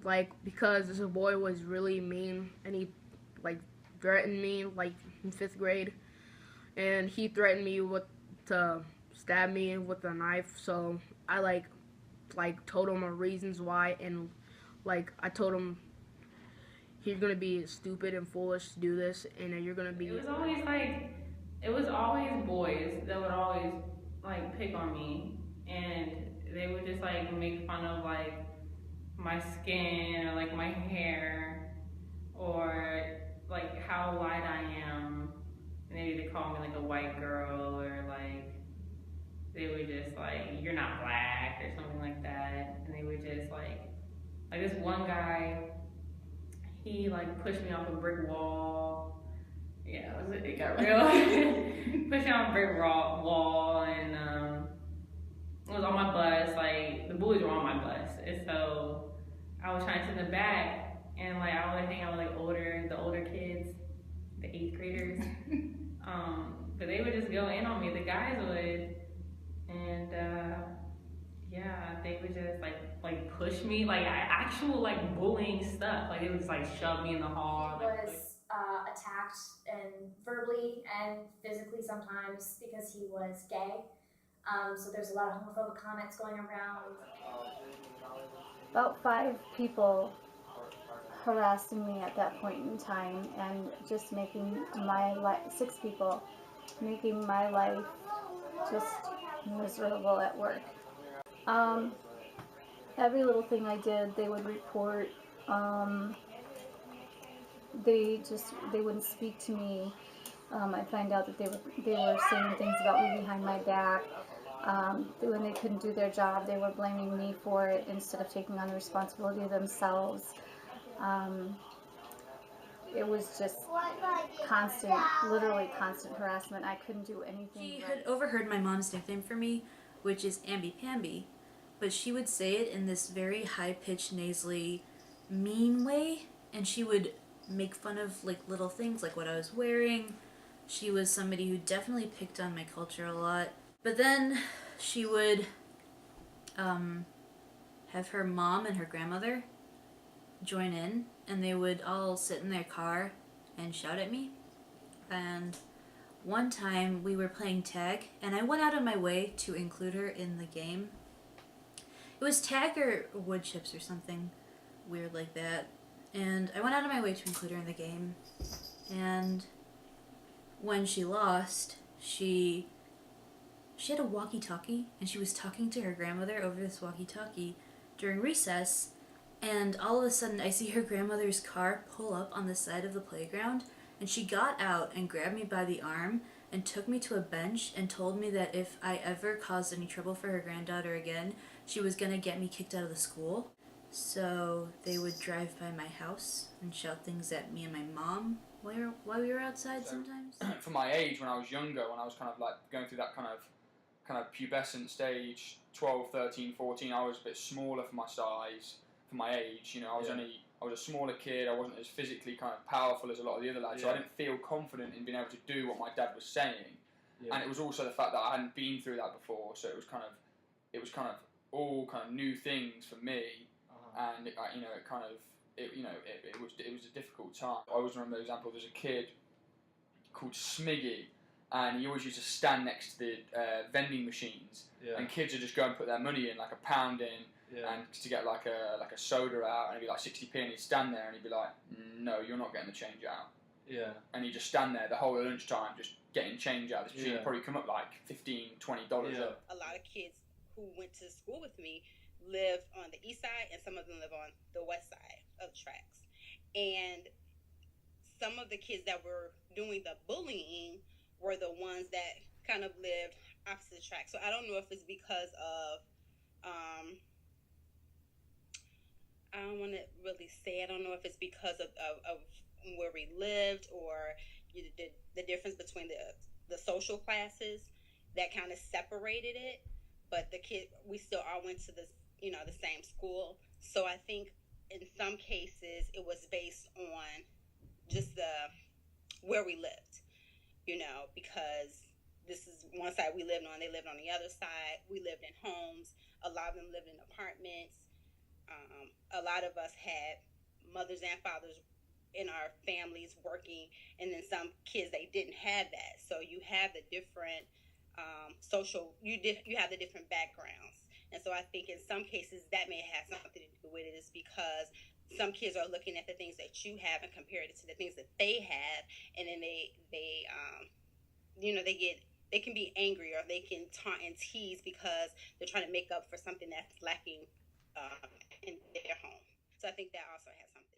like because this boy was really mean and he like threatened me like in 5th grade, and he threatened me with to stab me with a knife. So I like told him the reasons why, and like I told him he's gonna be stupid and foolish to do this, and then you're gonna It be. was always like, it was always boys that would always like pick on me, and they would just like make fun of like my skin or like my hair or like how white I am. Maybe they call me like a white girl, or like they would just like, you're not black or something like that. And they would just like this one guy, he like pushed me off a brick wall. Yeah, it got real. Pushed me off a brick wall, and it was on my bus. Like the bullies were on my bus, and so I was trying to sit in the back, and like I would hang out with like the older kids, the 8th graders. But they would just go in on me. The guys would, and yeah, they would just like push me, like actual like bullying stuff. Like they would just like shove me in the hall. He was attacked and verbally and physically sometimes because he was gay. So there's a lot of homophobic comments going around. About 5 people harassing me at that point in time, and just making my life, 6 people, making my life just miserable at work. Every little thing I did, they would report. They wouldn't speak to me. I find out that they were saying things about me behind my back. When they couldn't do their job, they were blaming me for it instead of taking on the responsibility themselves. It was just constant, literally constant harassment. I couldn't do anything. She had overheard my mom's nickname for me, which is Amby Pamby, but she would say it in this very high-pitched, nasally, mean way, and she would make fun of like little things like what I was wearing. She was somebody who definitely picked on my culture a lot. But then she would have her mom and her grandmother join in, and they would all sit in their car and shout at me. And one time we were playing tag, and I went out of my way to include her in the game. It was tag or wood chips or something weird like that. And I went out of my way to include her in the game. And when she lost, she had a walkie-talkie, and she was talking to her grandmother over this walkie-talkie during recess. And all of a sudden, I see her grandmother's car pull up on the side of the playground, and she got out and grabbed me by the arm and took me to a bench and told me that if I ever caused any trouble for her granddaughter again, she was gonna get me kicked out of the school. So they would drive by my house and shout things at me and my mom while we were outside sometimes. For my age, when I was younger, when I was kind of like going through that kind of pubescent stage, 12, 13, 14, I was a bit smaller for my size, for my age. You know, I was a smaller kid. I wasn't as physically kind of powerful as a lot of the other lads, so I didn't feel confident in being able to do what my dad was saying. And it was also the fact that I hadn't been through that before, so it was kind of all kind of new things for me. And it was a difficult time. I always remember the example. There's a kid called Smiggy, and he always used to stand next to the vending machines, and kids would just go and put their money in, like a pound in, and to get like a soda out, and it'd be like 60p, and he'd stand there and he'd be like, "No, you're not getting the change out." And he'd just stand there the whole lunchtime, just getting change out. This machine would probably come up like $15, $20 up. A lot of kids who went to school with me live on the east side, and some of them live on the west side of the tracks. And some of the kids that were doing the bullying were the ones that kind of lived opposite the tracks. So I don't know if it's because of, I don't want to really say, I don't know if it's because of where we lived, or the difference between the social classes that kind of separated it. But we still all went to the same school. So I think in some cases it was based on just where we lived, because this is one side we lived on, they lived on the other side. We lived in homes. A lot of them lived in apartments. A lot of us had mothers and fathers in our families working, and then some kids they didn't have that. So you have the different you have the different backgrounds, and so I think in some cases that may have something to do with it, is because some kids are looking at the things that you have and comparing it to the things that they have, and then they can be angry, or they can taunt and tease because they're trying to make up for something that's lacking in their home. So I think that also has something